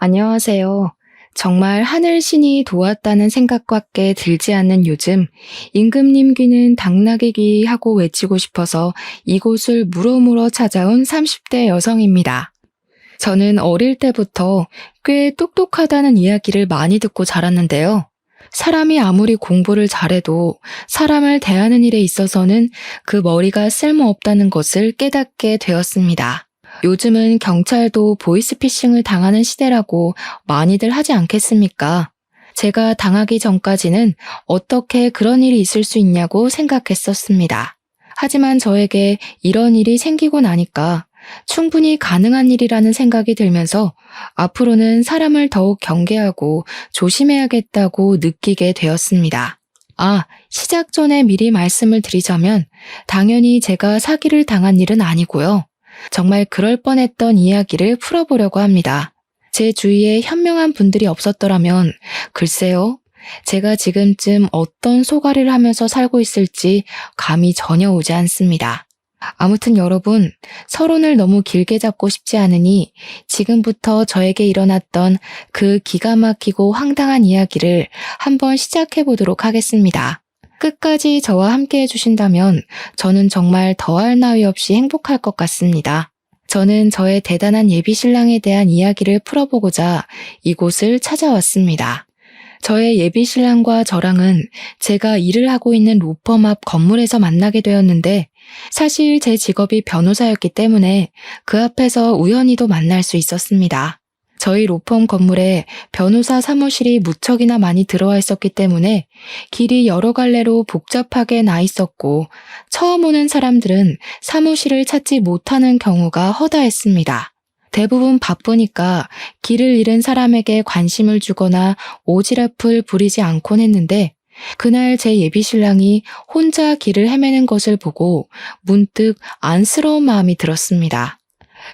안녕하세요. 정말 하늘신이 도왔다는 생각밖에 들지 않는 요즘, 임금님 귀는 당나귀 귀 하고 외치고 싶어서 이곳을 물어물어 찾아온 30대 여성입니다. 저는 어릴 때부터 꽤 똑똑하다는 이야기를 많이 듣고 자랐는데요. 사람이 아무리 공부를 잘해도 사람을 대하는 일에 있어서는 그 머리가 쓸모없다는 것을 깨닫게 되었습니다. 요즘은 경찰도 보이스피싱을 당하는 시대라고 많이들 하지 않겠습니까? 제가 당하기 전까지는 어떻게 그런 일이 있을 수 있냐고 생각했었습니다. 하지만 저에게 이런 일이 생기고 나니까 충분히 가능한 일이라는 생각이 들면서 앞으로는 사람을 더욱 경계하고 조심해야겠다고 느끼게 되었습니다. 시작 전에 미리 말씀을 드리자면 당연히 제가 사기를 당한 일은 아니고요. 정말 그럴 뻔했던 이야기를 풀어보려고 합니다. 제 주위에 현명한 분들이 없었더라면 글쎄요, 제가 지금쯤 어떤 소가리를 하면서 살고 있을지 감이 전혀 오지 않습니다. 아무튼 여러분, 서론을 너무 길게 잡고 싶지 않으니 지금부터 저에게 일어났던 그 기가 막히고 황당한 이야기를 한번 시작해 보도록 하겠습니다. 끝까지 저와 함께 해주신다면 저는 정말 더할 나위 없이 행복할 것 같습니다. 저는 저의 대단한 예비신랑에 대한 이야기를 풀어보고자 이곳을 찾아왔습니다. 저의 예비신랑과 저랑은 제가 일을 하고 있는 로펌 앞 건물에서 만나게 되었는데 사실 제 직업이 변호사였기 때문에 그 앞에서 우연히도 만날 수 있었습니다. 저희 로펌 건물에 변호사 사무실이 무척이나 많이 들어와 있었기 때문에 길이 여러 갈래로 복잡하게 나 있었고 처음 오는 사람들은 사무실을 찾지 못하는 경우가 허다했습니다. 대부분 바쁘니까 길을 잃은 사람에게 관심을 주거나 오지랖을 부리지 않곤 했는데 그날 제 예비신랑이 혼자 길을 헤매는 것을 보고 문득 안쓰러운 마음이 들었습니다.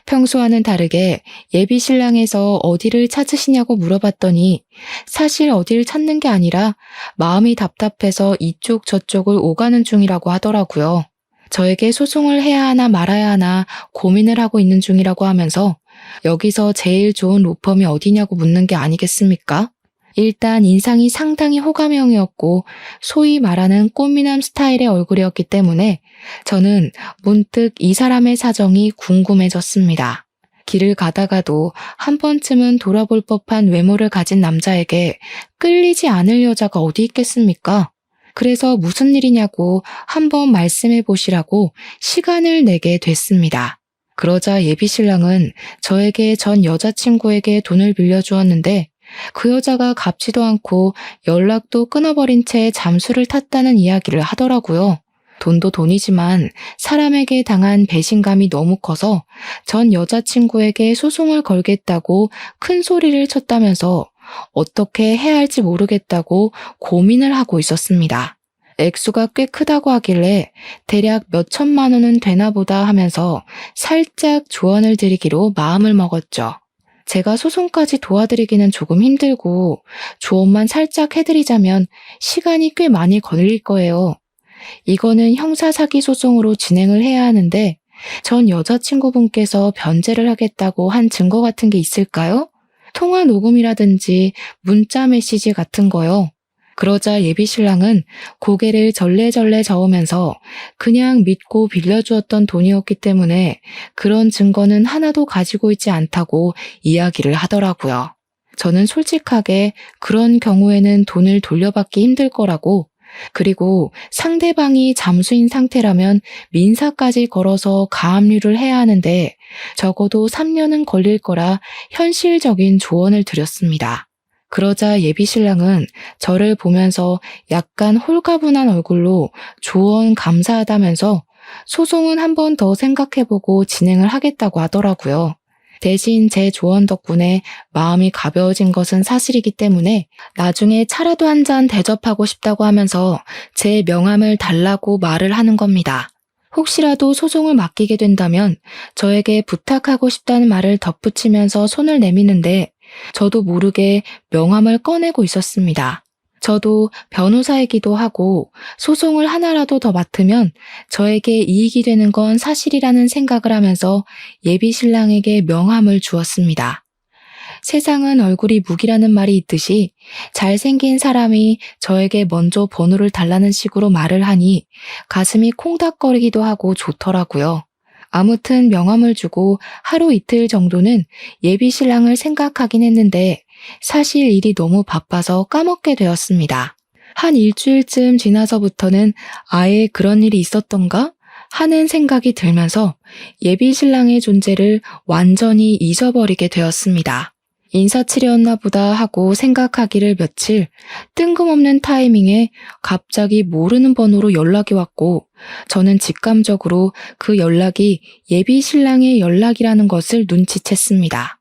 평소와는 다르게 예비신랑에서 어디를 찾으시냐고 물어봤더니 사실 어디를 찾는 게 아니라 마음이 답답해서 이쪽 저쪽을 오가는 중이라고 하더라고요. 저에게 소송을 해야 하나 말아야 하나 고민을 하고 있는 중이라고 하면서 여기서 제일 좋은 로펌이 어디냐고 묻는 게 아니겠습니까? 일단 인상이 상당히 호감형이었고 소위 말하는 꽃미남 스타일의 얼굴이었기 때문에 저는 문득 이 사람의 사정이 궁금해졌습니다. 길을 가다가도 한 번쯤은 돌아볼 법한 외모를 가진 남자에게 끌리지 않을 여자가 어디 있겠습니까? 그래서 무슨 일이냐고 한번 말씀해 보시라고 시간을 내게 됐습니다. 그러자 예비신랑은 저에게 전 여자친구에게 돈을 빌려주었는데 그 여자가 갚지도 않고 연락도 끊어버린 채 잠수를 탔다는 이야기를 하더라고요. 돈도 돈이지만 사람에게 당한 배신감이 너무 커서 전 여자친구에게 소송을 걸겠다고 큰 소리를 쳤다면서 어떻게 해야 할지 모르겠다고 고민을 하고 있었습니다. 액수가 꽤 크다고 하길래 대략 몇 천만 원은 되나 보다 하면서 살짝 조언을 드리기로 마음을 먹었죠. 제가 소송까지 도와드리기는 조금 힘들고 조언만 살짝 해드리자면 시간이 꽤 많이 걸릴 거예요. 이거는 형사사기 소송으로 진행을 해야 하는데 전 여자친구분께서 변제를 하겠다고 한 증거 같은 게 있을까요? 통화 녹음이라든지 문자 메시지 같은 거요. 그러자 예비신랑은 고개를 절레절레 저으면서 그냥 믿고 빌려주었던 돈이었기 때문에 그런 증거는 하나도 가지고 있지 않다고 이야기를 하더라고요. 저는 솔직하게 그런 경우에는 돈을 돌려받기 힘들 거라고, 그리고 상대방이 잠수인 상태라면 민사까지 걸어서 가압류를 해야 하는데 적어도 3년은 걸릴 거라 현실적인 조언을 드렸습니다. 그러자 예비신랑은 저를 보면서 약간 홀가분한 얼굴로 조언 감사하다면서 소송은 한 번 더 생각해보고 진행을 하겠다고 하더라고요. 대신 제 조언 덕분에 마음이 가벼워진 것은 사실이기 때문에 나중에 차라도 한 잔 대접하고 싶다고 하면서 제 명함을 달라고 말을 하는 겁니다. 혹시라도 소송을 맡기게 된다면 저에게 부탁하고 싶다는 말을 덧붙이면서 손을 내미는데 저도 모르게 명함을 꺼내고 있었습니다. 저도 변호사이기도 하고 소송을 하나라도 더 맡으면 저에게 이익이 되는 건 사실이라는 생각을 하면서 예비신랑에게 명함을 주었습니다. 세상은 얼굴이 무기라는 말이 있듯이 잘생긴 사람이 저에게 먼저 번호를 달라는 식으로 말을 하니 가슴이 콩닥거리기도 하고 좋더라고요. 아무튼 명함을 주고 하루 이틀 정도는 예비 신랑을 생각하긴 했는데 사실 일이 너무 바빠서 까먹게 되었습니다. 한 일주일쯤 지나서부터는 아예 그런 일이 있었던가 하는 생각이 들면서 예비 신랑의 존재를 완전히 잊어버리게 되었습니다. 인사치레였나 보다 하고 생각하기를 며칠, 뜬금없는 타이밍에 갑자기 모르는 번호로 연락이 왔고 저는 직감적으로 그 연락이 예비 신랑의 연락이라는 것을 눈치챘습니다.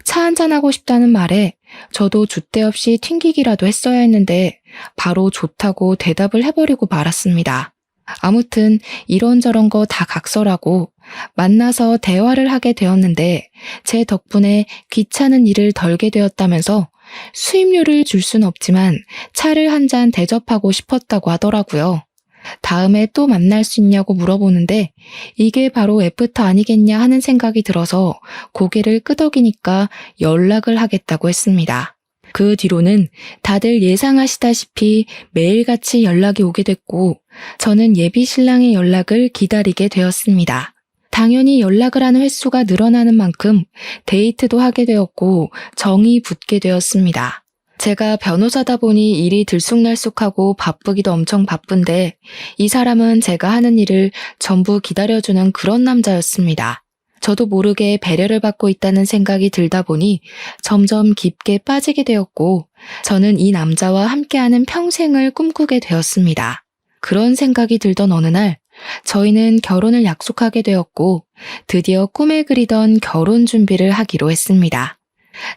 차 한잔하고 싶다는 말에 저도 줏대 없이 튕기기라도 했어야 했는데 바로 좋다고 대답을 해버리고 말았습니다. 아무튼 이런저런 거 다 각설하고 만나서 대화를 하게 되었는데 제 덕분에 귀찮은 일을 덜게 되었다면서 수임료를 줄 순 없지만 차를 한 잔 대접하고 싶었다고 하더라고요. 다음에 또 만날 수 있냐고 물어보는데 이게 바로 애프터 아니겠냐 하는 생각이 들어서 고개를 끄덕이니까 연락을 하겠다고 했습니다. 그 뒤로는 다들 예상하시다시피 매일같이 연락이 오게 됐고 저는 예비 신랑의 연락을 기다리게 되었습니다. 당연히 연락을 하는 횟수가 늘어나는 만큼 데이트도 하게 되었고 정이 붙게 되었습니다. 제가 변호사다 보니 일이 들쑥날쑥하고 바쁘기도 엄청 바쁜데 이 사람은 제가 하는 일을 전부 기다려주는 그런 남자였습니다. 저도 모르게 배려를 받고 있다는 생각이 들다 보니 점점 깊게 빠지게 되었고 저는 이 남자와 함께하는 평생을 꿈꾸게 되었습니다. 그런 생각이 들던 어느 날 저희는 결혼을 약속하게 되었고 드디어 꿈에 그리던 결혼 준비를 하기로 했습니다.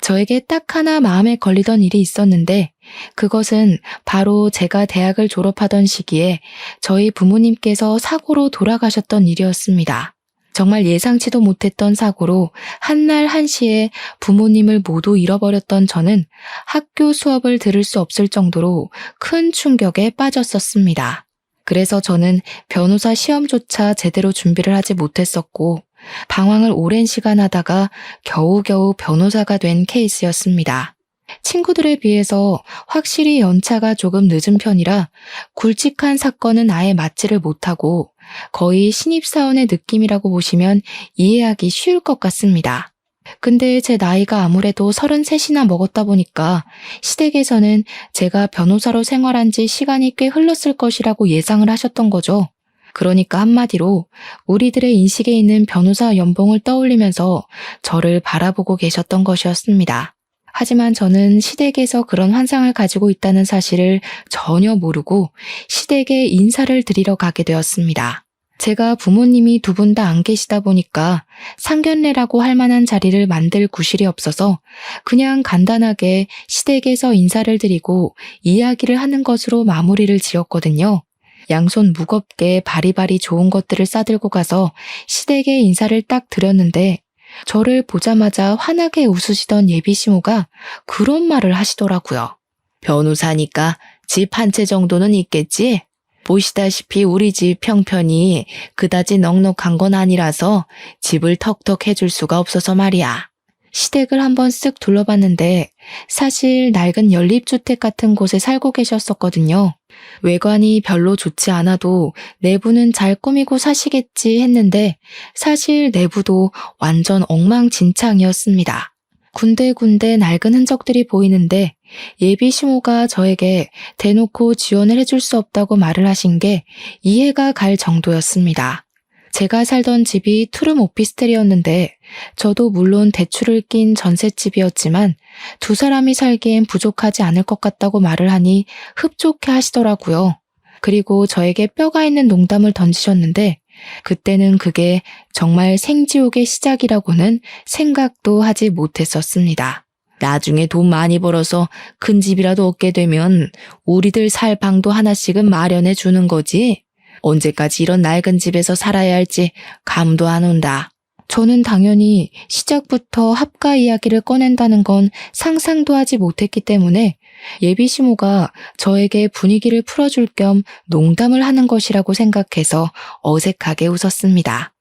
저에게 딱 하나 마음에 걸리던 일이 있었는데 그것은 바로 제가 대학을 졸업하던 시기에 저희 부모님께서 사고로 돌아가셨던 일이었습니다. 정말 예상치도 못했던 사고로 한날 한시에 부모님을 모두 잃어버렸던 저는 학교 수업을 들을 수 없을 정도로 큰 충격에 빠졌었습니다. 그래서 저는 변호사 시험조차 제대로 준비를 하지 못했었고 방황을 오랜 시간 하다가 겨우겨우 변호사가 된 케이스였습니다. 친구들에 비해서 확실히 연차가 조금 늦은 편이라 굵직한 사건은 아예 맞지를 못하고 거의 신입사원의 느낌이라고 보시면 이해하기 쉬울 것 같습니다. 근데 제 나이가 아무래도 33이나 먹었다 보니까 시댁에서는 제가 변호사로 생활한 지 시간이 꽤 흘렀을 것이라고 예상을 하셨던 거죠. 그러니까 한마디로 우리들의 인식에 있는 변호사 연봉을 떠올리면서 저를 바라보고 계셨던 것이었습니다. 하지만 저는 시댁에서 그런 환상을 가지고 있다는 사실을 전혀 모르고 시댁에 인사를 드리러 가게 되었습니다. 제가 부모님이 두 분 다 안 계시다 보니까 상견례라고 할 만한 자리를 만들 구실이 없어서 그냥 간단하게 시댁에서 인사를 드리고 이야기를 하는 것으로 마무리를 지었거든요. 양손 무겁게 바리바리 좋은 것들을 싸들고 가서 시댁에 인사를 딱 드렸는데 저를 보자마자 환하게 웃으시던 예비 시모가 그런 말을 하시더라고요. 변호사니까 집 한 채 정도는 있겠지? 보시다시피 우리 집 형편이 그다지 넉넉한 건 아니라서 집을 턱턱 해줄 수가 없어서 말이야. 시댁을 한번 쓱 둘러봤는데 사실 낡은 연립주택 같은 곳에 살고 계셨었거든요. 외관이 별로 좋지 않아도 내부는 잘 꾸미고 사시겠지 했는데 사실 내부도 완전 엉망진창이었습니다. 군데군데 낡은 흔적들이 보이는데 예비 시모가 저에게 대놓고 지원을 해줄 수 없다고 말을 하신 게 이해가 갈 정도였습니다. 제가 살던 집이 투룸 오피스텔이었는데 저도 물론 대출을 낀 전셋집이었지만 두 사람이 살기엔 부족하지 않을 것 같다고 말을 하니 흡족해 하시더라고요. 그리고 저에게 뼈가 있는 농담을 던지셨는데 그때는 그게 정말 생지옥의 시작이라고는 생각도 하지 못했었습니다. 나중에 돈 많이 벌어서 큰 집이라도 얻게 되면 우리들 살 방도 하나씩은 마련해 주는 거지. 언제까지 이런 낡은 집에서 살아야 할지 감도 안 온다. 저는 당연히 시작부터 합가 이야기를 꺼낸다는 건 상상도 하지 못했기 때문에 예비 시모가 저에게 분위기를 풀어줄 겸 농담을 하는 것이라고 생각해서 어색하게 웃었습니다.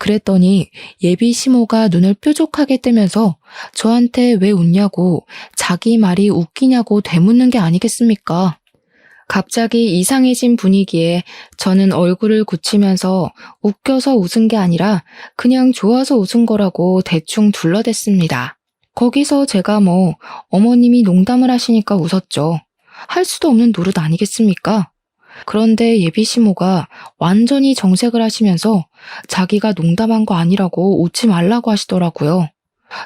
그랬더니 예비 시모가 눈을 뾰족하게 뜨면서 저한테 왜 웃냐고 자기 말이 웃기냐고 되묻는 게 아니겠습니까? 갑자기 이상해진 분위기에 저는 얼굴을 굳히면서 웃겨서 웃은 게 아니라 그냥 좋아서 웃은 거라고 대충 둘러댔습니다. 거기서 제가 어머님이 농담을 하시니까 웃었죠. 할 수도 없는 노릇 아니겠습니까? 그런데 예비 시모가 완전히 정색을 하시면서 자기가 농담한 거 아니라고 웃지 말라고 하시더라고요.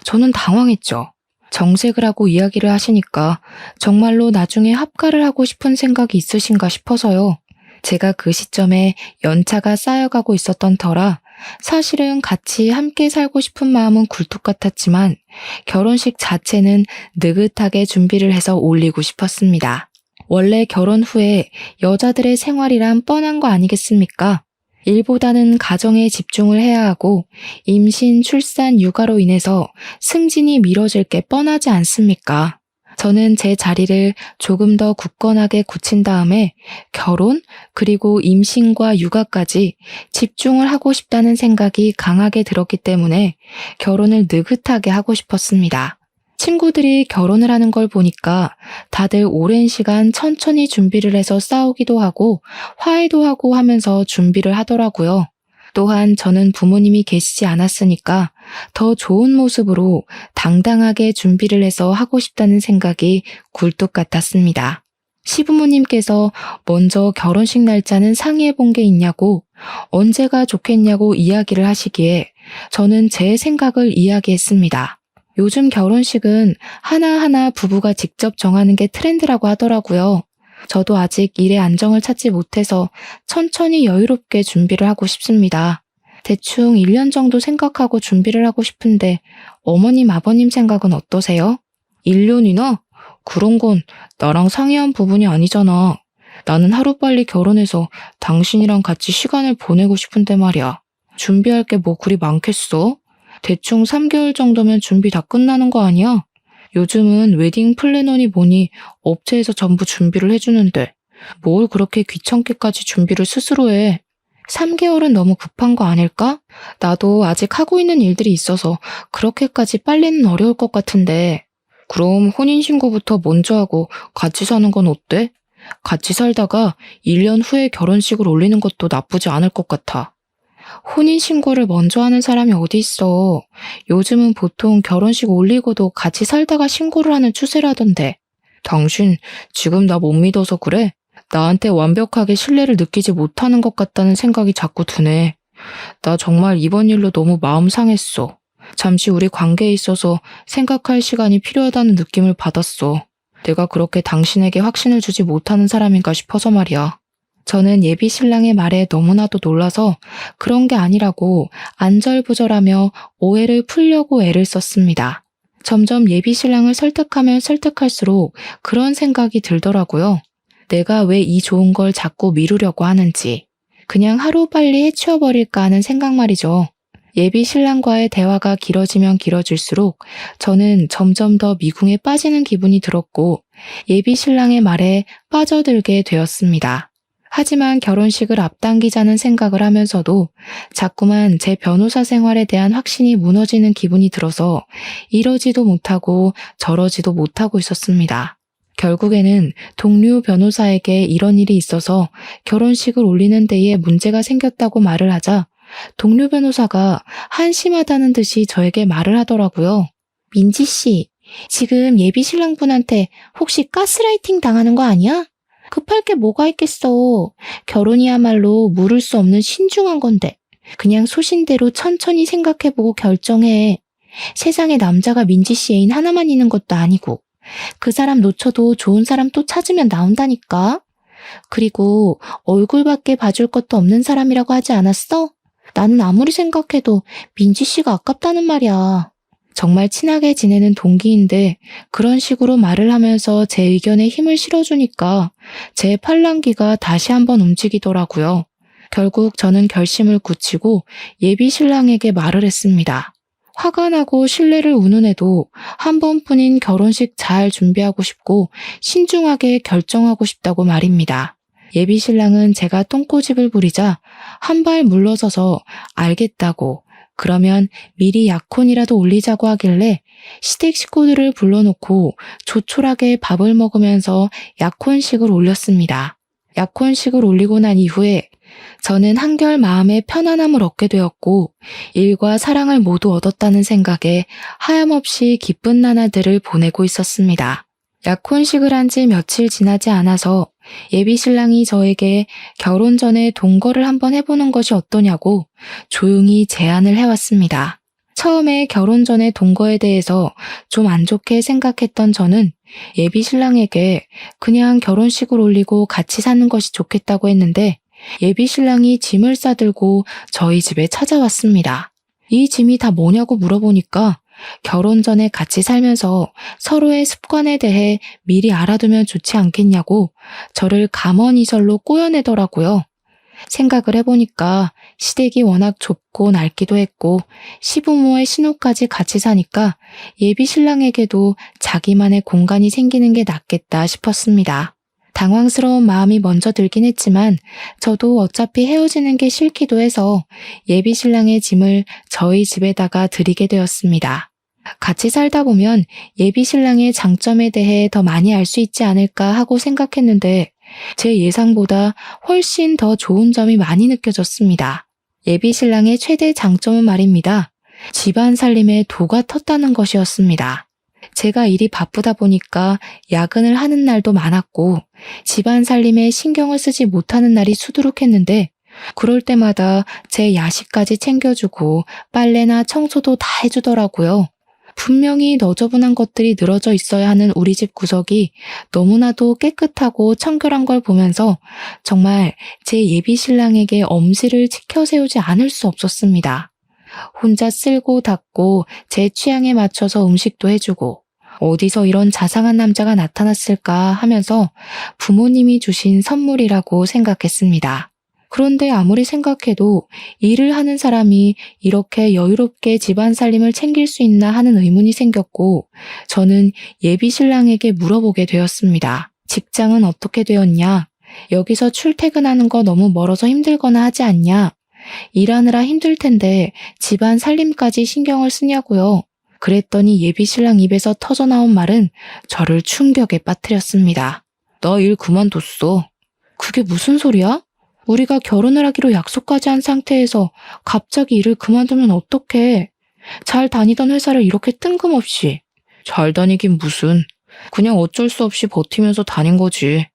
저는 당황했죠. 정색을 하고 이야기를 하시니까 정말로 나중에 합가를 하고 싶은 생각이 있으신가 싶어서요. 제가 그 시점에 연차가 쌓여가고 있었던 터라 사실은 같이 함께 살고 싶은 마음은 굴뚝 같았지만 결혼식 자체는 느긋하게 준비를 해서 올리고 싶었습니다. 원래 결혼 후에 여자들의 생활이란 뻔한 거 아니겠습니까? 일보다는 가정에 집중을 해야 하고 임신, 출산, 육아로 인해서 승진이 미뤄질 게 뻔하지 않습니까? 저는 제 자리를 조금 더 굳건하게 굳힌 다음에 결혼, 그리고 임신과 육아까지 집중을 하고 싶다는 생각이 강하게 들었기 때문에 결혼을 느긋하게 하고 싶었습니다. 친구들이 결혼을 하는 걸 보니까 다들 오랜 시간 천천히 준비를 해서 싸우기도 하고 화해도 하고 하면서 준비를 하더라고요. 또한 저는 부모님이 계시지 않았으니까 더 좋은 모습으로 당당하게 준비를 해서 하고 싶다는 생각이 굴뚝 같았습니다. 시부모님께서 먼저 결혼식 날짜는 상의해 본 게 있냐고 언제가 좋겠냐고 이야기를 하시기에 저는 제 생각을 이야기했습니다. 요즘 결혼식은 하나하나 부부가 직접 정하는 게 트렌드라고 하더라고요. 저도 아직 일의 안정을 찾지 못해서 천천히 여유롭게 준비를 하고 싶습니다. 대충 1년 정도 생각하고 준비를 하고 싶은데 어머님, 아버님 생각은 어떠세요? 1년이나? 그런 건 나랑 상의한 부분이 아니잖아. 나는 하루빨리 결혼해서 당신이랑 같이 시간을 보내고 싶은데 말이야. 준비할 게 뭐 그리 많겠어? 대충 3개월 정도면 준비 다 끝나는 거 아니야? 요즘은 웨딩 플래너니 뭐니 업체에서 전부 준비를 해주는데 뭘 그렇게 귀찮게까지 준비를 스스로 해. 3개월은 너무 급한 거 아닐까? 나도 아직 하고 있는 일들이 있어서 그렇게까지 빨리는 어려울 것 같은데. 그럼 혼인신고부터 먼저 하고 같이 사는 건 어때? 같이 살다가 1년 후에 결혼식을 올리는 것도 나쁘지 않을 것 같아. 혼인신고를 먼저 하는 사람이 어디 있어. 요즘은 보통 결혼식 올리고도 같이 살다가 신고를 하는 추세라던데. 당신 지금 나 못 믿어서 그래? 나한테 완벽하게 신뢰를 느끼지 못하는 것 같다는 생각이 자꾸 드네. 나 정말 이번 일로 너무 마음 상했어. 잠시 우리 관계에 있어서 생각할 시간이 필요하다는 느낌을 받았어. 내가 그렇게 당신에게 확신을 주지 못하는 사람인가 싶어서 말이야. 저는 예비 신랑의 말에 너무나도 놀라서 그런 게 아니라고 안절부절하며 오해를 풀려고 애를 썼습니다. 점점 예비 신랑을 설득하면 설득할수록 그런 생각이 들더라고요. 내가 왜 이 좋은 걸 자꾸 미루려고 하는지. 그냥 하루빨리 해치워버릴까 하는 생각 말이죠. 예비 신랑과의 대화가 길어지면 길어질수록 저는 점점 더 미궁에 빠지는 기분이 들었고 예비 신랑의 말에 빠져들게 되었습니다. 하지만 결혼식을 앞당기자는 생각을 하면서도 자꾸만 제 변호사 생활에 대한 확신이 무너지는 기분이 들어서 이러지도 못하고 저러지도 못하고 있었습니다. 결국에는 동료 변호사에게 이런 일이 있어서 결혼식을 올리는 데에 문제가 생겼다고 말을 하자 동료 변호사가 한심하다는 듯이 저에게 말을 하더라고요. 민지 씨, 지금 예비 신랑분한테 혹시 가스라이팅 당하는 거 아니야? 급할 게 뭐가 있겠어. 결혼이야말로 물을 수 없는 신중한 건데. 그냥 소신대로 천천히 생각해보고 결정해. 세상에 남자가 민지 씨 애인 하나만 있는 것도 아니고. 그 사람 놓쳐도 좋은 사람 또 찾으면 나온다니까. 그리고 얼굴밖에 봐줄 것도 없는 사람이라고 하지 않았어? 나는 아무리 생각해도 민지 씨가 아깝다는 말이야. 정말 친하게 지내는 동기인데 그런 식으로 말을 하면서 제 의견에 힘을 실어주니까 제 팔랑귀가 다시 한번 움직이더라고요. 결국 저는 결심을 굳히고 예비 신랑에게 말을 했습니다. 화가 나고 신뢰를 운운해도 한 번뿐인 결혼식 잘 준비하고 싶고 신중하게 결정하고 싶다고 말입니다. 예비 신랑은 제가 똥꼬집을 부리자 한 발 물러서서 알겠다고 그러면 미리 약혼이라도 올리자고 하길래 시댁 식구들을 불러놓고 조촐하게 밥을 먹으면서 약혼식을 올렸습니다. 약혼식을 올리고 난 이후에 저는 한결 마음의 편안함을 얻게 되었고 일과 사랑을 모두 얻었다는 생각에 하염없이 기쁜 나날들을 보내고 있었습니다. 약혼식을 한 지 며칠 지나지 않아서 예비 신랑이 저에게 결혼 전에 동거를 한번 해보는 것이 어떠냐고 조용히 제안을 해왔습니다. 처음에 결혼 전에 동거에 대해서 좀 안 좋게 생각했던 저는 예비 신랑에게 그냥 결혼식을 올리고 같이 사는 것이 좋겠다고 했는데 예비 신랑이 짐을 싸들고 저희 집에 찾아왔습니다. 이 짐이 다 뭐냐고 물어보니까 결혼 전에 같이 살면서 서로의 습관에 대해 미리 알아두면 좋지 않겠냐고 저를 감언이설로 꼬여내더라고요. 생각을 해보니까 시댁이 워낙 좁고 낡기도 했고 시부모의 신우까지 같이 사니까 예비 신랑에게도 자기만의 공간이 생기는 게 낫겠다 싶었습니다. 당황스러운 마음이 먼저 들긴 했지만 저도 어차피 헤어지는 게 싫기도 해서 예비 신랑의 짐을 저희 집에다가 드리게 되었습니다. 같이 살다 보면 예비 신랑의 장점에 대해 더 많이 알 수 있지 않을까 하고 생각했는데 제 예상보다 훨씬 더 좋은 점이 많이 느껴졌습니다. 예비 신랑의 최대 장점은 말입니다. 집안 살림에 도가 텄다는 것이었습니다. 제가 일이 바쁘다 보니까 야근을 하는 날도 많았고 집안 살림에 신경을 쓰지 못하는 날이 수두룩했는데 그럴 때마다 제 야식까지 챙겨주고 빨래나 청소도 다 해주더라고요. 분명히 너저분한 것들이 늘어져 있어야 하는 우리 집 구석이 너무나도 깨끗하고 청결한 걸 보면서 정말 제 예비 신랑에게 엄지를 치켜 세우지 않을 수 없었습니다. 혼자 쓸고 닦고 제 취향에 맞춰서 음식도 해주고 어디서 이런 자상한 남자가 나타났을까 하면서 부모님이 주신 선물이라고 생각했습니다. 그런데 아무리 생각해도 일을 하는 사람이 이렇게 여유롭게 집안 살림을 챙길 수 있나 하는 의문이 생겼고 저는 예비 신랑에게 물어보게 되었습니다. 직장은 어떻게 되었냐? 여기서 출퇴근하는 거 너무 멀어서 힘들거나 하지 않냐? 일하느라 힘들 텐데 집안 살림까지 신경을 쓰냐고요. 그랬더니 예비 신랑 입에서 터져나온 말은 저를 충격에 빠뜨렸습니다. 너 일 그만뒀어. 그게 무슨 소리야? 우리가 결혼을 하기로 약속까지 한 상태에서 갑자기 일을 그만두면 어떡해. 잘 다니던 회사를 이렇게 뜬금없이. 잘 다니긴 무슨. 그냥 어쩔 수 없이 버티면서 다닌 거지.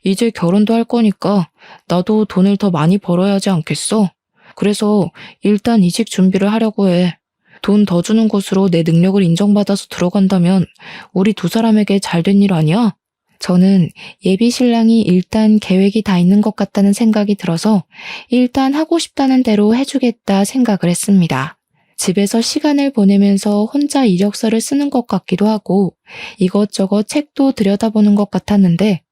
이제 결혼도 할 거니까 나도 돈을 더 많이 벌어야 하지 않겠어? 그래서 일단 이직 준비를 하려고 해. 돈 더 주는 곳으로 내 능력을 인정받아서 들어간다면 우리 두 사람에게 잘된 일 아니야? 저는 예비 신랑이 일단 계획이 다 있는 것 같다는 생각이 들어서 일단 하고 싶다는 대로 해주겠다 생각을 했습니다. 집에서 시간을 보내면서 혼자 이력서를 쓰는 것 같기도 하고 이것저것 책도 들여다보는 것 같았는데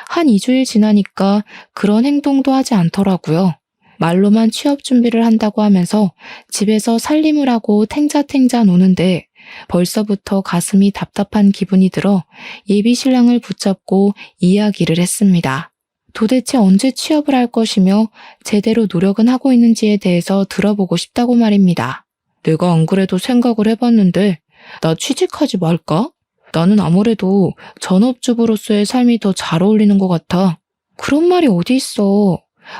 한 2주일 지나니까 그런 행동도 하지 않더라고요. 말로만 취업 준비를 한다고 하면서 집에서 살림을 하고 탱자탱자 노는데 벌써부터 가슴이 답답한 기분이 들어 예비 신랑을 붙잡고 이야기를 했습니다. 도대체 언제 취업을 할 것이며 제대로 노력은 하고 있는지에 대해서 들어보고 싶다고 말입니다. 내가 안 그래도 생각을 해봤는데 나 취직하지 말까? 나는 아무래도 전업주부로서의 삶이 더 잘 어울리는 것 같아. 그런 말이 어디 있어.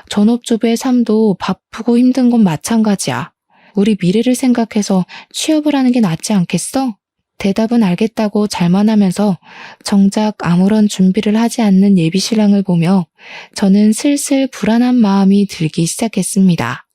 전업주부의 삶도 바쁘고 힘든 건 마찬가지야. 우리 미래를 생각해서 취업을 하는 게 낫지 않겠어? 대답은 알겠다고 잘만 하면서 정작 아무런 준비를 하지 않는 예비 신랑을 보며 저는 슬슬 불안한 마음이 들기 시작했습니다.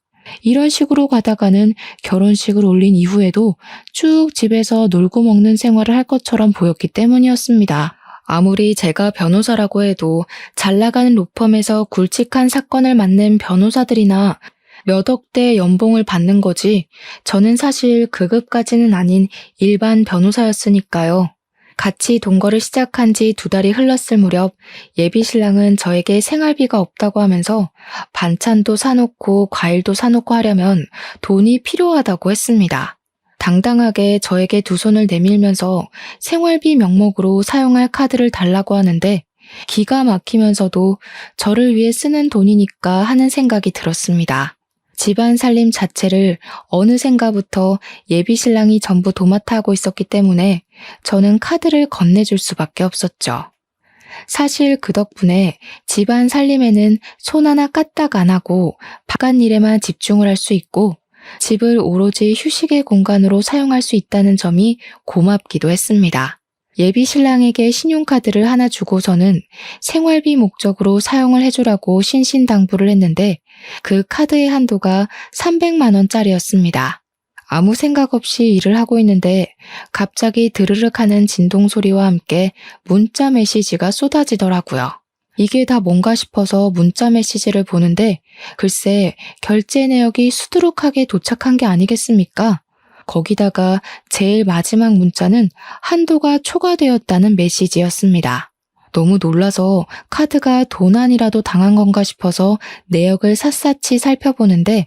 이런 식으로 가다가는 결혼식을 올린 이후에도 쭉 집에서 놀고 먹는 생활을 할 것처럼 보였기 때문이었습니다. 아무리 제가 변호사라고 해도 잘 나가는 로펌에서 굵직한 사건을 맡는 변호사들이나 몇 억대 연봉을 받는 거지 저는 사실 그급까지는 아닌 일반 변호사였으니까요. 같이 동거를 시작한 지 2달이 흘렀을 무렵 예비 신랑은 저에게 생활비가 없다고 하면서 반찬도 사놓고 과일도 사놓고 하려면 돈이 필요하다고 했습니다. 당당하게 저에게 두 손을 내밀면서 생활비 명목으로 사용할 카드를 달라고 하는데 기가 막히면서도 저를 위해 쓰는 돈이니까 하는 생각이 들었습니다. 집안 살림 자체를 어느샌가부터 예비 신랑이 전부 도맡아 하고 있었기 때문에 저는 카드를 건네줄 수밖에 없었죠. 사실 그 덕분에 집안 살림에는 손 하나 까딱 안 하고 바깥 일에만 집중을 할 수 있고 집을 오로지 휴식의 공간으로 사용할 수 있다는 점이 고맙기도 했습니다. 예비 신랑에게 신용카드를 하나 주고서는 생활비 목적으로 사용을 해주라고 신신당부를 했는데 그 카드의 한도가 300만 원짜리였습니다. 아무 생각 없이 일을 하고 있는데 갑자기 드르륵 하는 진동 소리와 함께 문자 메시지가 쏟아지더라고요. 이게 다 뭔가 싶어서 문자 메시지를 보는데 글쎄 결제 내역이 수두룩하게 도착한 게 아니겠습니까? 거기다가 제일 마지막 문자는 한도가 초과되었다는 메시지였습니다. 너무 놀라서 카드가 도난이라도 당한 건가 싶어서 내역을 샅샅이 살펴보는데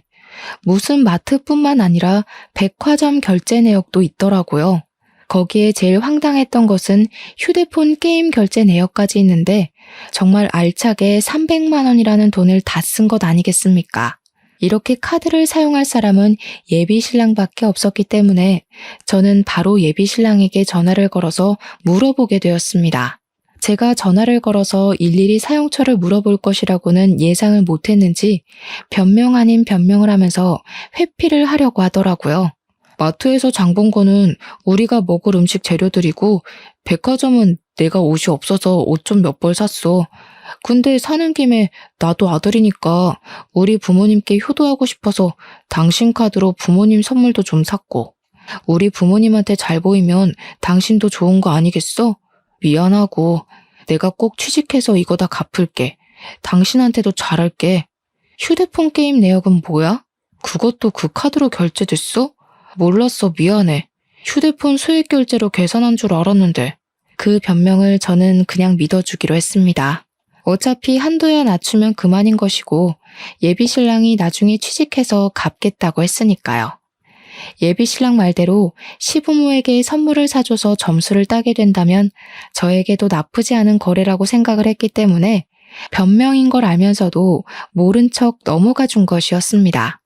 무슨 마트뿐만 아니라 백화점 결제 내역도 있더라고요. 거기에 제일 황당했던 것은 휴대폰 게임 결제 내역까지 있는데 정말 알차게 300만 원이라는 돈을 다 쓴 것 아니겠습니까? 이렇게 카드를 사용할 사람은 예비 신랑밖에 없었기 때문에 저는 바로 예비 신랑에게 전화를 걸어서 물어보게 되었습니다. 제가 전화를 걸어서 일일이 사용처를 물어볼 것이라고는 예상을 못했는지 변명 아닌 변명을 하면서 회피를 하려고 하더라고요. 마트에서 장 본 거는 우리가 먹을 음식 재료들이고 백화점은 내가 옷이 없어서 옷 좀 몇 벌 샀어. 근데 사는 김에 나도 아들이니까 우리 부모님께 효도하고 싶어서 당신 카드로 부모님 선물도 좀 샀고 우리 부모님한테 잘 보이면 당신도 좋은 거 아니겠어? 미안하고 내가 꼭 취직해서 이거 다 갚을게. 당신한테도 잘할게. 휴대폰 게임 내역은 뭐야? 그것도 그 카드로 결제됐어? 몰랐어. 미안해. 휴대폰 수익 결제로 계산한 줄 알았는데. 그 변명을 저는 그냥 믿어주기로 했습니다. 어차피 한도야 낮추면 그만인 것이고 예비 신랑이 나중에 취직해서 갚겠다고 했으니까요. 예비 신랑 말대로 시부모에게 선물을 사줘서 점수를 따게 된다면 저에게도 나쁘지 않은 거래라고 생각을 했기 때문에 변명인 걸 알면서도 모른 척 넘어가 준 것이었습니다.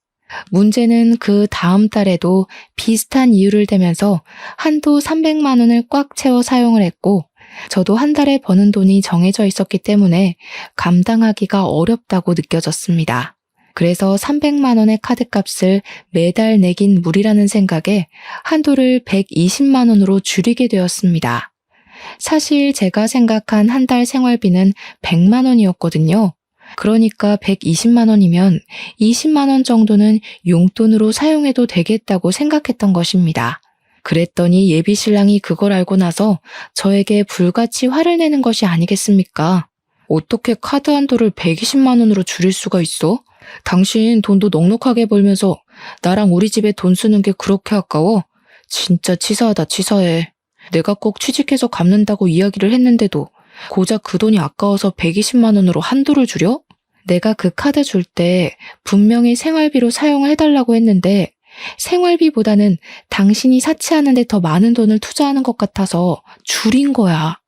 문제는 그 다음 달에도 비슷한 이유를 대면서 한도 300만 원을 꽉 채워 사용을 했고 저도 한 달에 버는 돈이 정해져 있었기 때문에 감당하기가 어렵다고 느껴졌습니다. 그래서 300만 원의 카드값을 매달 내긴 무리라는 생각에 한도를 120만 원으로 줄이게 되었습니다. 사실 제가 생각한 한 달 생활비는 100만 원이었거든요. 그러니까 120만 원이면 20만 원 정도는 용돈으로 사용해도 되겠다고 생각했던 것입니다. 그랬더니 예비 신랑이 그걸 알고 나서 저에게 불같이 화를 내는 것이 아니겠습니까? 어떻게 카드 한도를 120만 원으로 줄일 수가 있어? 당신 돈도 넉넉하게 벌면서 나랑 우리 집에 돈 쓰는 게 그렇게 아까워? 진짜 치사하다 치사해. 내가 꼭 취직해서 갚는다고 이야기를 했는데도 고작 그 돈이 아까워서 120만 원으로 한도를 줄여? 내가 그 카드 줄 때 분명히 생활비로 사용을 해달라고 했는데 생활비보다는 당신이 사치하는 데 더 많은 돈을 투자하는 것 같아서 줄인 거야.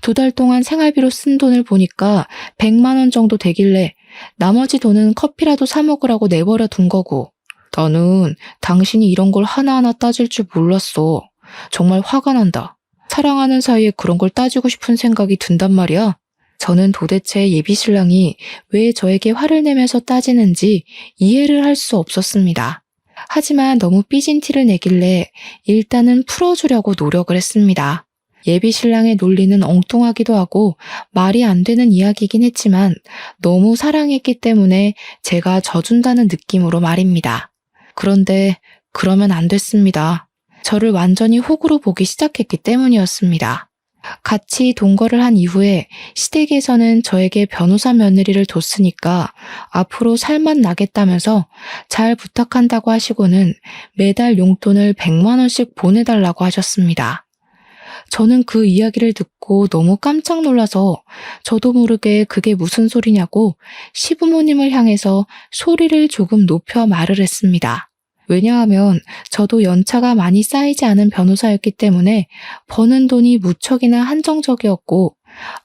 2달 동안 생활비로 쓴 돈을 보니까 100만 원 정도 되길래 나머지 돈은 커피라도 사 먹으라고 내버려 둔 거고 나는 당신이 이런 걸 하나하나 따질 줄 몰랐어. 정말 화가 난다. 사랑하는 사이에 그런 걸 따지고 싶은 생각이 든단 말이야. 저는 도대체 예비 신랑이 왜 저에게 화를 내면서 따지는지 이해를 할 수 없었습니다. 하지만 너무 삐진 티를 내길래 일단은 풀어주려고 노력을 했습니다. 예비 신랑의 논리는 엉뚱하기도 하고 말이 안 되는 이야기이긴 했지만 너무 사랑했기 때문에 제가 져준다는 느낌으로 말입니다. 그런데 그러면 안 됐습니다. 저를 완전히 호구로 보기 시작했기 때문이었습니다. 같이 동거를 한 이후에 시댁에서는 저에게 변호사 며느리를 뒀으니까 앞으로 살만 나겠다면서 잘 부탁한다고 하시고는 매달 용돈을 100만 원씩 보내달라고 하셨습니다. 저는 그 이야기를 듣고 너무 깜짝 놀라서 저도 모르게 그게 무슨 소리냐고 시부모님을 향해서 소리를 조금 높여 말을 했습니다. 왜냐하면 저도 연차가 많이 쌓이지 않은 변호사였기 때문에 버는 돈이 무척이나 한정적이었고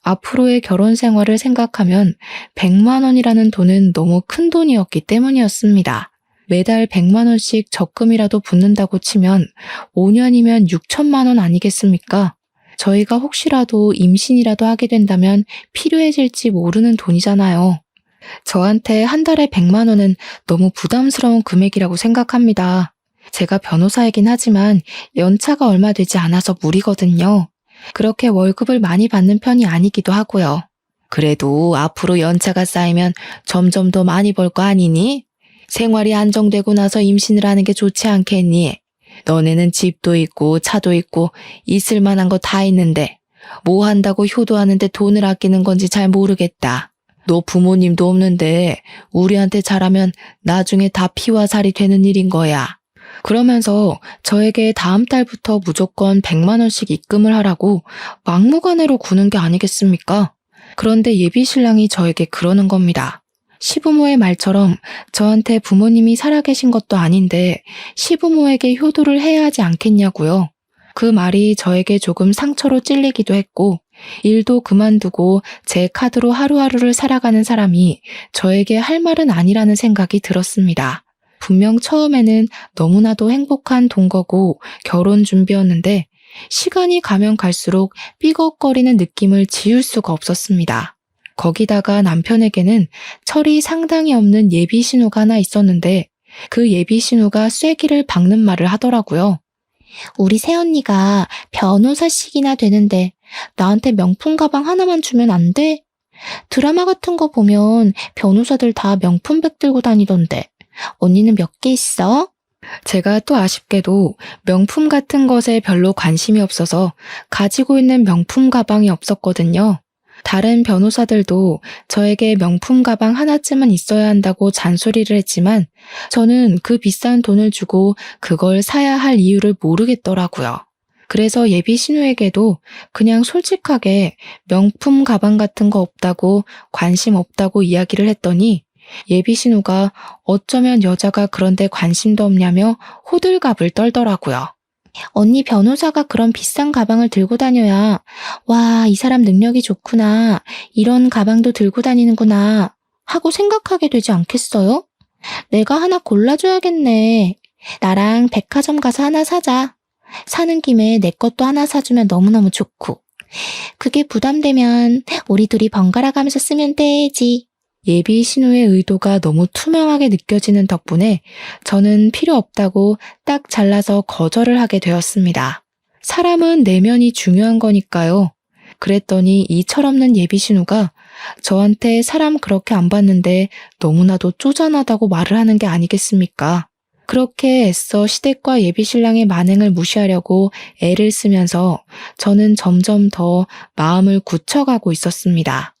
앞으로의 결혼 생활을 생각하면 100만 원이라는 돈은 너무 큰 돈이었기 때문이었습니다. 매달 100만 원씩 적금이라도 붙는다고 치면 5년이면 6천만 원 아니겠습니까? 저희가 혹시라도 임신이라도 하게 된다면 필요해질지 모르는 돈이잖아요. 저한테 한 달에 100만 원은 너무 부담스러운 금액이라고 생각합니다. 제가 변호사이긴 하지만 연차가 얼마 되지 않아서 무리거든요. 그렇게 월급을 많이 받는 편이 아니기도 하고요. 그래도 앞으로 연차가 쌓이면 점점 더 많이 벌 거 아니니? 생활이 안정되고 나서 임신을 하는 게 좋지 않겠니? 너네는 집도 있고 차도 있고 있을 만한 거 다 있는데 뭐 한다고 효도하는데 돈을 아끼는 건지 잘 모르겠다. 너 부모님도 없는데 우리한테 잘하면 나중에 다 피와 살이 되는 일인 거야. 그러면서 저에게 다음 달부터 무조건 100만 원씩 입금을 하라고 막무가내로 구는 게 아니겠습니까? 그런데 예비 신랑이 저에게 그러는 겁니다. 시부모의 말처럼 저한테 부모님이 살아계신 것도 아닌데 시부모에게 효도를 해야 하지 않겠냐고요. 그 말이 저에게 조금 상처로 찔리기도 했고 일도 그만두고 제 카드로 하루하루를 살아가는 사람이 저에게 할 말은 아니라는 생각이 들었습니다. 분명 처음에는 너무나도 행복한 동거고 결혼 준비였는데 시간이 가면 갈수록 삐걱거리는 느낌을 지울 수가 없었습니다. 거기다가 남편에게는 철이 상당히 없는 예비 신우가 하나 있었는데 그 예비 신우가 쐐기를 박는 말을 하더라고요. 우리 새언니가 변호사씩이나 되는데 나한테 명품 가방 하나만 주면 안 돼? 드라마 같은 거 보면 변호사들 다 명품백 들고 다니던데 언니는 몇 개 있어? 제가 또 아쉽게도 명품 같은 것에 별로 관심이 없어서 가지고 있는 명품 가방이 없었거든요. 다른 변호사들도 저에게 명품 가방 하나쯤은 있어야 한다고 잔소리를 했지만 저는 그 비싼 돈을 주고 그걸 사야 할 이유를 모르겠더라고요. 그래서 예비 신우에게도 그냥 솔직하게 명품 가방 같은 거 없다고 관심 없다고 이야기를 했더니 예비 신우가 어쩌면 여자가 그런데 관심도 없냐며 호들갑을 떨더라고요. 언니 변호사가 그런 비싼 가방을 들고 다녀야 와, 이 사람 능력이 좋구나. 이런 가방도 들고 다니는구나 하고 생각하게 되지 않겠어요? 내가 하나 골라줘야겠네. 나랑 백화점 가서 하나 사자. 사는 김에 내 것도 하나 사주면 너무너무 좋고. 그게 부담되면 우리 둘이 번갈아 가면서 쓰면 되지. 예비 신우의 의도가 너무 투명하게 느껴지는 덕분에 저는 필요 없다고 딱 잘라서 거절을 하게 되었습니다. 사람은 내면이 중요한 거니까요. 그랬더니 이 철없는 예비 신우가 저한테 사람 그렇게 안 봤는데 너무나도 쪼잔하다고 말을 하는 게 아니겠습니까? 그렇게 애써 시댁과 예비 신랑의 만행을 무시하려고 애를 쓰면서 저는 점점 더 마음을 굳혀가고 있었습니다.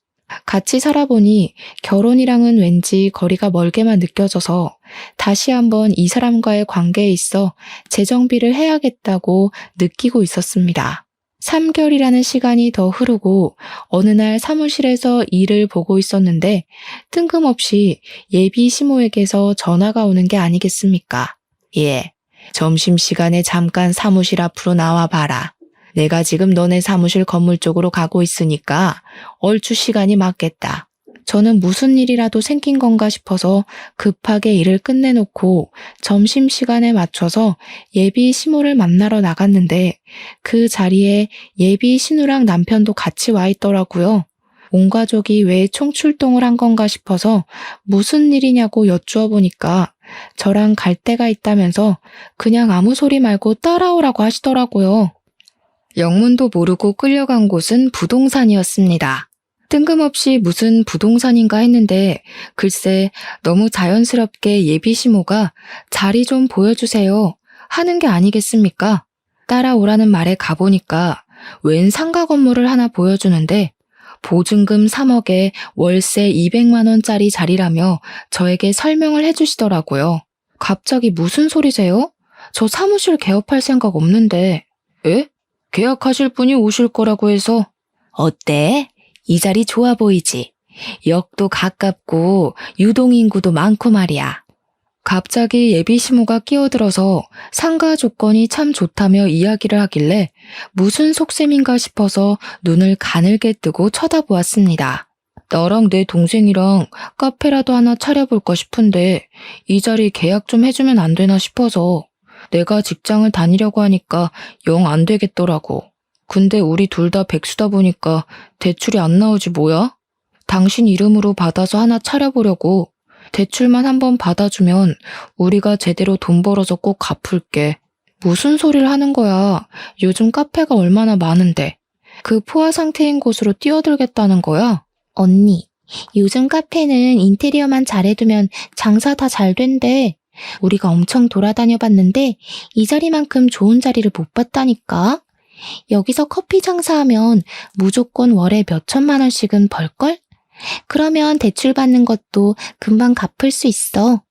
같이 살아보니 결혼이랑은 왠지 거리가 멀게만 느껴져서 다시 한번 이 사람과의 관계에 있어 재정비를 해야겠다고 느끼고 있었습니다. 3개월이라는 시간이 더 흐르고 어느 날 사무실에서 일을 보고 있었는데 뜬금없이 예비 시모에게서 전화가 오는 게 아니겠습니까? 예, 점심시간에 잠깐 사무실 앞으로 나와 봐라. 내가 지금 너네 사무실 건물 쪽으로 가고 있으니까 얼추 시간이 맞겠다. 저는 무슨 일이라도 생긴 건가 싶어서 급하게 일을 끝내놓고 점심시간에 맞춰서 예비 시모를 만나러 나갔는데 그 자리에 예비 신우랑 남편도 같이 와 있더라고요. 온 가족이 왜 총출동을 한 건가 싶어서 무슨 일이냐고 여쭈어 보니까 저랑 갈 데가 있다면서 그냥 아무 소리 말고 따라오라고 하시더라고요. 영문도 모르고 끌려간 곳은 부동산이었습니다. 뜬금없이 무슨 부동산인가 했는데 글쎄 너무 자연스럽게 예비 시모가 자리 좀 보여주세요 하는 게 아니겠습니까? 따라오라는 말에 가보니까 웬 상가 건물을 하나 보여주는데 보증금 3억에 월세 200만 원짜리 자리라며 저에게 설명을 해주시더라고요. 갑자기 무슨 소리세요? 저 사무실 개업할 생각 없는데. 에? 계약하실 분이 오실 거라고 해서. 어때? 이 자리 좋아 보이지? 역도 가깝고 유동인구도 많고 말이야. 갑자기 예비 시모가 끼어들어서 상가 조건이 참 좋다며 이야기를 하길래 무슨 속셈인가 싶어서 눈을 가늘게 뜨고 쳐다보았습니다. 나랑 내 동생이랑 카페라도 하나 차려볼까 싶은데 이 자리 계약 좀 해주면 안 되나 싶어서. 내가 직장을 다니려고 하니까 영 안 되겠더라고. 근데 우리 둘 다 백수다 보니까 대출이 안 나오지 뭐야? 당신 이름으로 받아서 하나 차려보려고. 대출만 한번 받아주면 우리가 제대로 돈 벌어서 꼭 갚을게. 무슨 소리를 하는 거야. 요즘 카페가 얼마나 많은데. 그 포화 상태인 곳으로 뛰어들겠다는 거야? 언니, 요즘 카페는 인테리어만 잘해두면 장사 다 잘 된대. 우리가 엄청 돌아다녀 봤는데 이 자리만큼 좋은 자리를 못 봤다니까. 여기서 커피 장사하면 무조건 월에 몇 천만 원씩은 벌걸? 그러면 대출 받는 것도 금방 갚을 수 있어.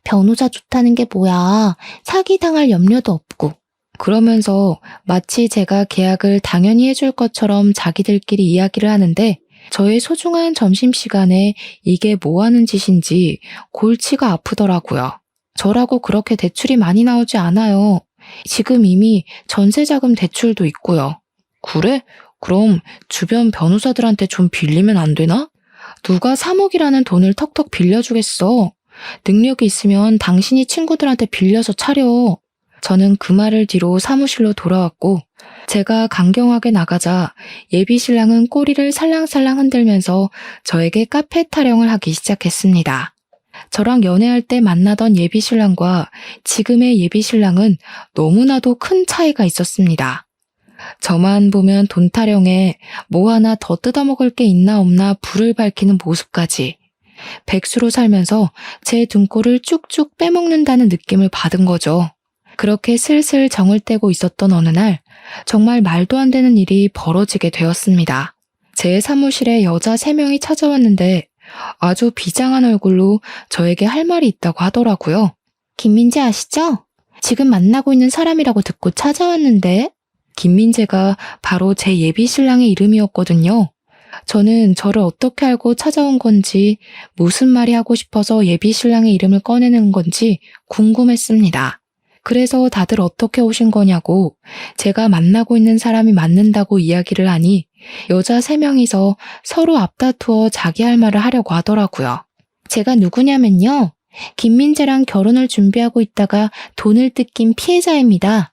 변호사 좋다는 게 뭐야. 사기당할 염려도 없고. 그러면서 마치 제가 계약을 당연히 해줄 것처럼 자기들끼리 이야기를 하는데 저의 소중한 점심시간에 이게 뭐 하는 짓인지 골치가 아프더라고요. 저라고 그렇게 대출이 많이 나오지 않아요. 지금 이미 전세자금 대출도 있고요. 그래? 그럼 주변 변호사들한테 좀 빌리면 안 되나? 누가 3억이라는 돈을 턱턱 빌려주겠어. 능력이 있으면 당신이 친구들한테 빌려서 차려. 저는 그 말을 뒤로 사무실로 돌아왔고 제가 강경하게 나가자 예비 신랑은 꼬리를 살랑살랑 흔들면서 저에게 카페 타령을 하기 시작했습니다. 저랑 연애할 때 만나던 예비 신랑과 지금의 예비 신랑은 너무나도 큰 차이가 있었습니다. 저만 보면 돈 타령에 뭐 하나 더 뜯어먹을 게 있나 없나 불을 밝히는 모습까지 백수로 살면서 제 등골을 쭉쭉 빼먹는다는 느낌을 받은 거죠. 그렇게 슬슬 정을 떼고 있었던 어느 날 정말 말도 안 되는 일이 벌어지게 되었습니다. 제 사무실에 여자 3명이 찾아왔는데 아주 비장한 얼굴로 저에게 할 말이 있다고 하더라고요. 김민재 아시죠? 지금 만나고 있는 사람이라고 듣고 찾아왔는데. 김민재가 바로 제 예비 신랑의 이름이었거든요. 저는 저를 어떻게 알고 찾아온 건지 무슨 말이 하고 싶어서 예비 신랑의 이름을 꺼내는 건지 궁금했습니다. 그래서 다들 어떻게 오신 거냐고 제가 만나고 있는 사람이 맞는다고 이야기를 하니 여자 3명이서 서로 앞다투어 자기 할 말을 하려고 하더라고요. 제가 누구냐면요. 김민재랑 결혼을 준비하고 있다가 돈을 뜯긴 피해자입니다.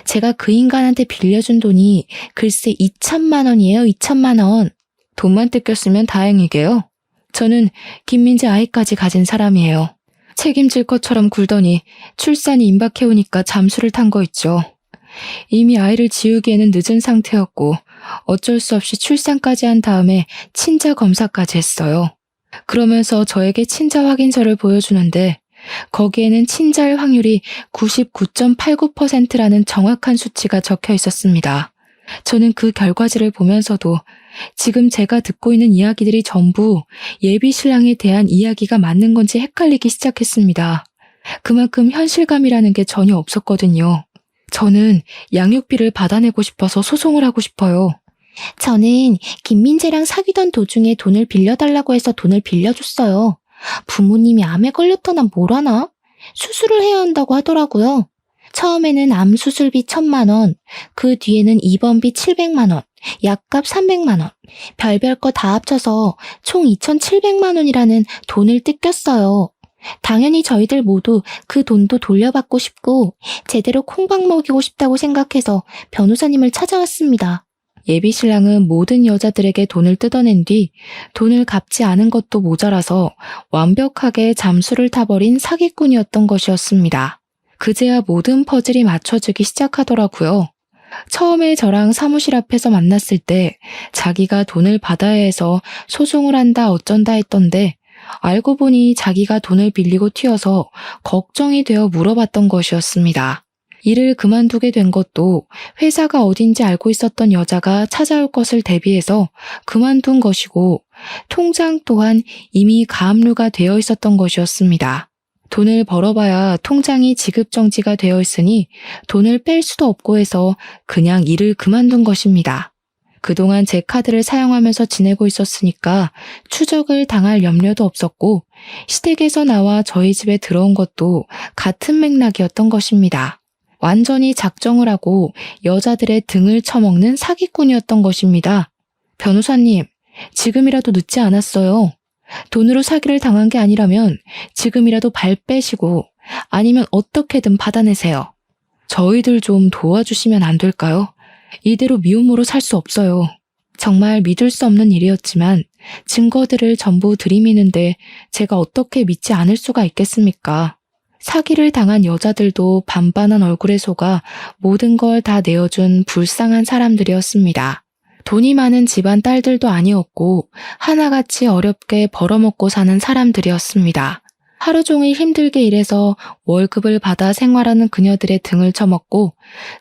제가 그 인간한테 빌려준 돈이 글쎄 2천만 원이에요. 2천만 원. 돈만 뜯겼으면 다행이게요. 저는 김민재 아이까지 가진 사람이에요. 책임질 것처럼 굴더니 출산이 임박해오니까 잠수를 탄 거 있죠. 이미 아이를 지우기에는 늦은 상태였고 어쩔 수 없이 출산까지 한 다음에 친자 검사까지 했어요. 그러면서 저에게 친자 확인서를 보여주는데 거기에는 친자일 확률이 99.89%라는 정확한 수치가 적혀 있었습니다. 저는 그 결과지를 보면서도 지금 제가 듣고 있는 이야기들이 전부 예비 신랑에 대한 이야기가 맞는 건지 헷갈리기 시작했습니다. 그만큼 현실감이라는 게 전혀 없었거든요. 저는 양육비를 받아내고 싶어서 소송을 하고 싶어요. 저는 김민재랑 사귀던 도중에 돈을 빌려달라고 해서 돈을 빌려줬어요. 부모님이 암에 걸렸거나 뭐라나? 수술을 해야 한다고 하더라고요. 처음에는 암 수술비 1,000만 원, 그 뒤에는 입원비 700만 원, 약값 300만 원, 별별 거 다 합쳐서 총 2,700만 원이라는 돈을 뜯겼어요. 당연히 저희들 모두 그 돈도 돌려받고 싶고 제대로 콩밥 먹이고 싶다고 생각해서 변호사님을 찾아왔습니다. 예비 신랑은 모든 여자들에게 돈을 뜯어낸 뒤 돈을 갚지 않은 것도 모자라서 완벽하게 잠수를 타버린 사기꾼이었던 것이었습니다. 그제야 모든 퍼즐이 맞춰지기 시작하더라고요. 처음에 저랑 사무실 앞에서 만났을 때 자기가 돈을 받아야 해서 소송을 한다 어쩐다 했던데 알고 보니 자기가 돈을 빌리고 튀어서 걱정이 되어 물어봤던 것이었습니다. 일을 그만두게 된 것도 회사가 어딘지 알고 있었던 여자가 찾아올 것을 대비해서 그만둔 것이고 통장 또한 이미 가압류가 되어 있었던 것이었습니다. 돈을 벌어봐야 통장이 지급정지가 되어 있으니 돈을 뺄 수도 없고 해서 그냥 일을 그만둔 것입니다. 그동안 제 카드를 사용하면서 지내고 있었으니까 추적을 당할 염려도 없었고 시댁에서 나와 저희 집에 들어온 것도 같은 맥락이었던 것입니다. 완전히 작정을 하고 여자들의 등을 쳐먹는 사기꾼이었던 것입니다. 변호사님, 지금이라도 늦지 않았어요. 돈으로 사기를 당한 게 아니라면 지금이라도 발 빼시고 아니면 어떻게든 받아내세요. 저희들 좀 도와주시면 안 될까요? 이대로 미움으로 살 수 없어요. 정말 믿을 수 없는 일이었지만 증거들을 전부 들이미는데 제가 어떻게 믿지 않을 수가 있겠습니까? 사기를 당한 여자들도 반반한 얼굴에 속아 모든 걸 다 내어준 불쌍한 사람들이었습니다. 돈이 많은 집안 딸들도 아니었고 하나같이 어렵게 벌어먹고 사는 사람들이었습니다. 하루 종일 힘들게 일해서 월급을 받아 생활하는 그녀들의 등을 쳐먹고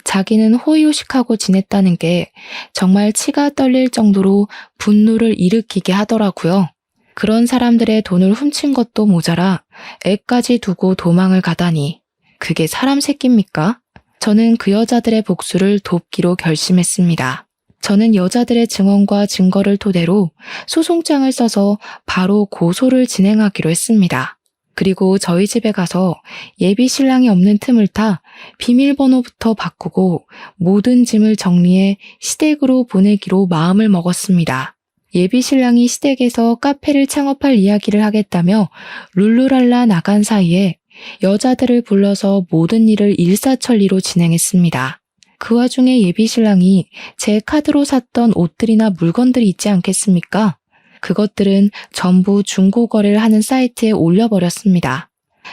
자기는 호의호식하고 지냈다는 게 정말 치가 떨릴 정도로 분노를 일으키게 하더라고요. 그런 사람들의 돈을 훔친 것도 모자라 애까지 두고 도망을 가다니 그게 사람 새끼입니까? 저는 그 여자들의 복수를 돕기로 결심했습니다. 저는 여자들의 증언과 증거를 토대로 소송장을 써서 바로 고소를 진행하기로 했습니다. 그리고 저희 집에 가서 예비 신랑이 없는 틈을 타 비밀번호부터 바꾸고 모든 짐을 정리해 시댁으로 보내기로 마음을 먹었습니다. 예비 신랑이 시댁에서 카페를 창업할 이야기를 하겠다며 룰루랄라 나간 사이에 여자들을 불러서 모든 일을 일사천리로 진행했습니다. 그 와중에 예비 신랑이 제 카드로 샀던 옷들이나 물건들이 있지 않겠습니까? 그것들은 전부 중고거래를 하는 사이트에 올려버렸습니다.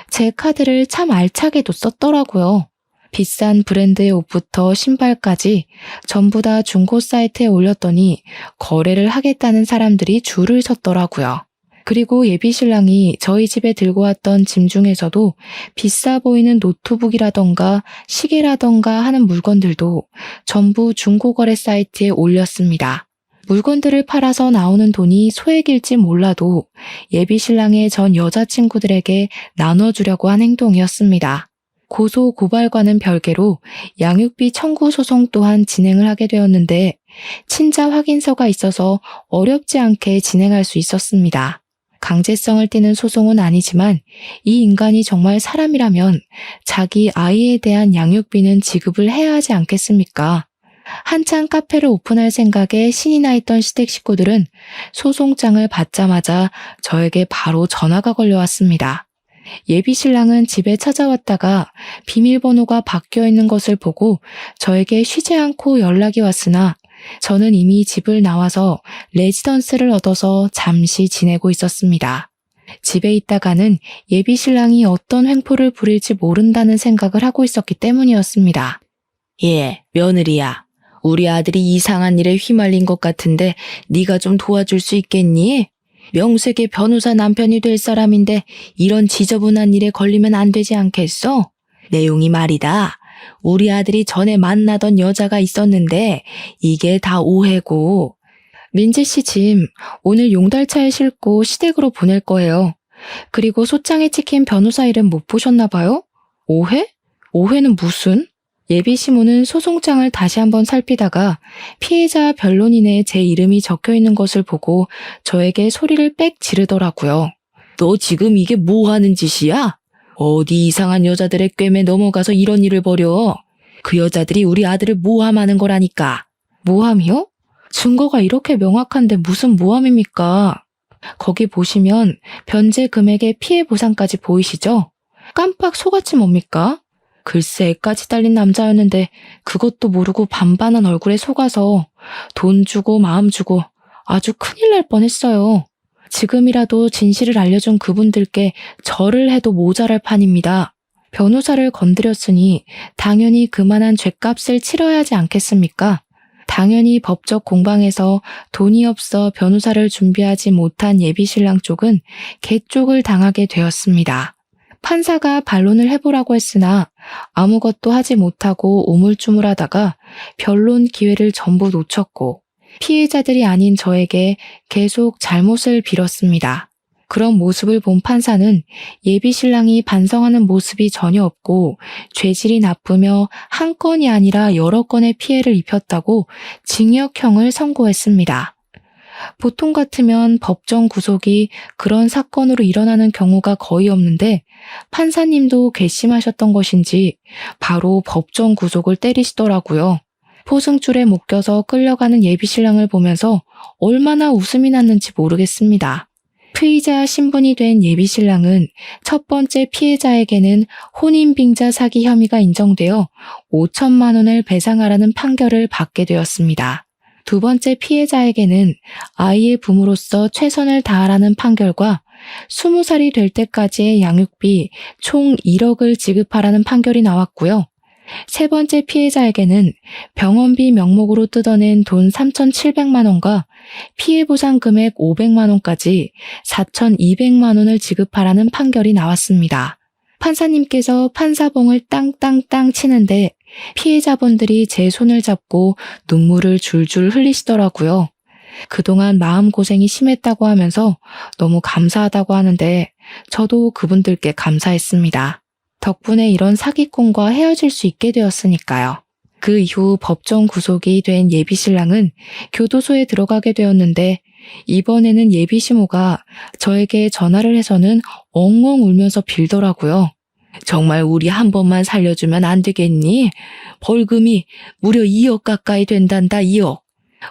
제 카드를 참 알차게도 썼더라고요. 비싼 브랜드의 옷부터 신발까지 전부 다 중고 사이트에 올렸더니 거래를 하겠다는 사람들이 줄을 섰더라고요. 그리고 예비 신랑이 저희 집에 들고 왔던 짐 중에서도 비싸 보이는 노트북이라던가 시계라던가 하는 물건들도 전부 중고거래 사이트에 올렸습니다. 물건들을 팔아서 나오는 돈이 소액일지 몰라도 예비 신랑의 전 여자친구들에게 나눠주려고 한 행동이었습니다. 고소 고발과는 별개로 양육비 청구 소송 또한 진행을 하게 되었는데 친자 확인서가 있어서 어렵지 않게 진행할 수 있었습니다. 강제성을 띠는 소송은 아니지만 이 인간이 정말 사람이라면 자기 아이에 대한 양육비는 지급을 해야 하지 않겠습니까? 한창 카페를 오픈할 생각에 신이 나 있던 시댁 식구들은 소송장을 받자마자 저에게 바로 전화가 걸려왔습니다. 예비 신랑은 집에 찾아왔다가 비밀번호가 바뀌어 있는 것을 보고 저에게 쉬지 않고 연락이 왔으나 저는 이미 집을 나와서 레지던스를 얻어서 잠시 지내고 있었습니다. 집에 있다가는 예비 신랑이 어떤 횡포를 부릴지 모른다는 생각을 하고 있었기 때문이었습니다. 예, 며느리야. 우리 아들이 이상한 일에 휘말린 것 같은데 네가 좀 도와줄 수 있겠니? 명색의 변호사 남편이 될 사람인데 이런 지저분한 일에 걸리면 안 되지 않겠어? 내용이 말이다. 우리 아들이 전에 만나던 여자가 있었는데 이게 다 오해고. 민지 씨 짐 오늘 용달차에 싣고 시댁으로 보낼 거예요. 그리고 소장에 찍힌 변호사 이름 못 보셨나 봐요? 오해? 오해는 무슨? 예비 시모는 소송장을 다시 한번 살피다가 피해자 변론인에 제 이름이 적혀 있는 것을 보고 저에게 소리를 빽 지르더라고요. 너 지금 이게 뭐 하는 짓이야? 어디 이상한 여자들의 꿰매 넘어가서 이런 일을 벌여. 그 여자들이 우리 아들을 모함하는 거라니까. 모함이요? 증거가 이렇게 명확한데 무슨 모함입니까? 거기 보시면 변제 금액의 피해 보상까지 보이시죠? 깜빡 속았지 뭡니까? 글쎄 애까지 딸린 남자였는데 그것도 모르고 반반한 얼굴에 속아서 돈 주고 마음 주고 아주 큰일 날 뻔했어요. 지금이라도 진실을 알려준 그분들께 절을 해도 모자랄 판입니다. 변호사를 건드렸으니 당연히 그만한 죗값을 치러야 하지 않겠습니까? 당연히 법적 공방에서 돈이 없어 변호사를 준비하지 못한 예비 신랑 쪽은 개쪽을 당하게 되었습니다. 판사가 반론을 해보라고 했으나 아무것도 하지 못하고 우물쭈물하다가 변론 기회를 전부 놓쳤고 피해자들이 아닌 저에게 계속 잘못을 빌었습니다. 그런 모습을 본 판사는 예비 신랑이 반성하는 모습이 전혀 없고 죄질이 나쁘며 한 건이 아니라 여러 건의 피해를 입혔다고 징역형을 선고했습니다. 보통 같으면 법정 구속이 그런 사건으로 일어나는 경우가 거의 없는데 판사님도 괘씸하셨던 것인지 바로 법정 구속을 때리시더라고요. 포승줄에 묶여서 끌려가는 예비신랑을 보면서 얼마나 웃음이 났는지 모르겠습니다. 피의자 신분이 된 예비신랑은 첫 번째 피해자에게는 혼인빙자 사기 혐의가 인정되어 5천만 원을 배상하라는 판결을 받게 되었습니다. 두 번째 피해자에게는 아이의 부모로서 최선을 다하라는 판결과 20살이 될 때까지의 양육비 총 1억을 지급하라는 판결이 나왔고요. 세 번째 피해자에게는 병원비 명목으로 뜯어낸 돈 3,700만 원과 피해 보상 금액 500만 원까지 4,200만 원을 지급하라는 판결이 나왔습니다. 판사님께서 판사봉을 땅땅땅 치는데 피해자분들이 제 손을 잡고 눈물을 줄줄 흘리시더라고요. 그동안 마음고생이 심했다고 하면서 너무 감사하다고 하는데 저도 그분들께 감사했습니다. 덕분에 이런 사기꾼과 헤어질 수 있게 되었으니까요. 그 이후 법정 구속이 된 예비신랑은 교도소에 들어가게 되었는데 이번에는 예비시모가 저에게 전화를 해서는 엉엉 울면서 빌더라고요. 정말 우리 한 번만 살려주면 안 되겠니? 벌금이 무려 2억 가까이 된단다, 2억.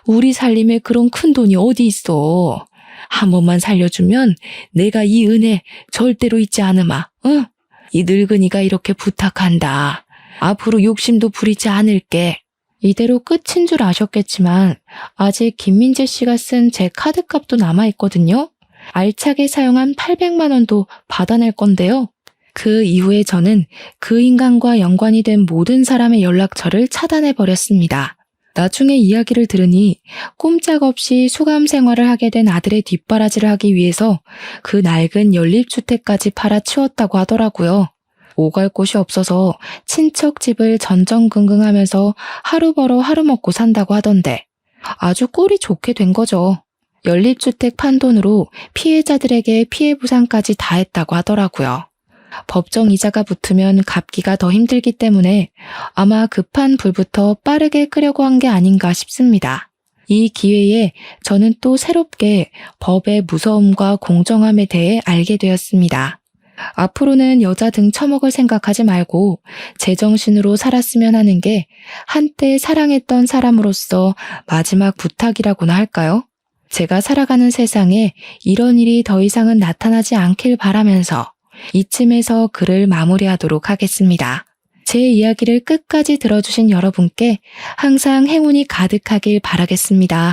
우리 살림에 그런 큰 돈이 어디 있어. 한 번만 살려주면 내가 이 은혜 절대로 잊지 않으마, 응? 이 늙은이가 이렇게 부탁한다. 앞으로 욕심도 부리지 않을게. 이대로 끝인 줄 아셨겠지만 아직 김민재 씨가 쓴 제 카드값도 남아있거든요. 알차게 사용한 800만 원도 받아낼 건데요. 그 이후에 저는 그 인간과 연관이 된 모든 사람의 연락처를 차단해버렸습니다. 나중에 이야기를 들으니 꼼짝없이 수감 생활을 하게 된 아들의 뒷바라지를 하기 위해서 그 낡은 연립주택까지 팔아치웠다고 하더라고요. 오갈 곳이 없어서 친척 집을 전전긍긍하면서 하루 벌어 하루 먹고 산다고 하던데 아주 꼴이 좋게 된 거죠. 연립주택 판 돈으로 피해자들에게 피해 보상까지 다 했다고 하더라고요. 법정 이자가 붙으면 갚기가 더 힘들기 때문에 아마 급한 불부터 빠르게 끄려고 한 게 아닌가 싶습니다. 이 기회에 저는 또 새롭게 법의 무서움과 공정함에 대해 알게 되었습니다. 앞으로는 여자 등 처먹을 생각하지 말고 제정신으로 살았으면 하는 게 한때 사랑했던 사람으로서 마지막 부탁이라고나 할까요? 제가 살아가는 세상에 이런 일이 더 이상은 나타나지 않길 바라면서 이쯤에서 글을 마무리하도록 하겠습니다. 제 이야기를 끝까지 들어주신 여러분께 항상 행운이 가득하길 바라겠습니다.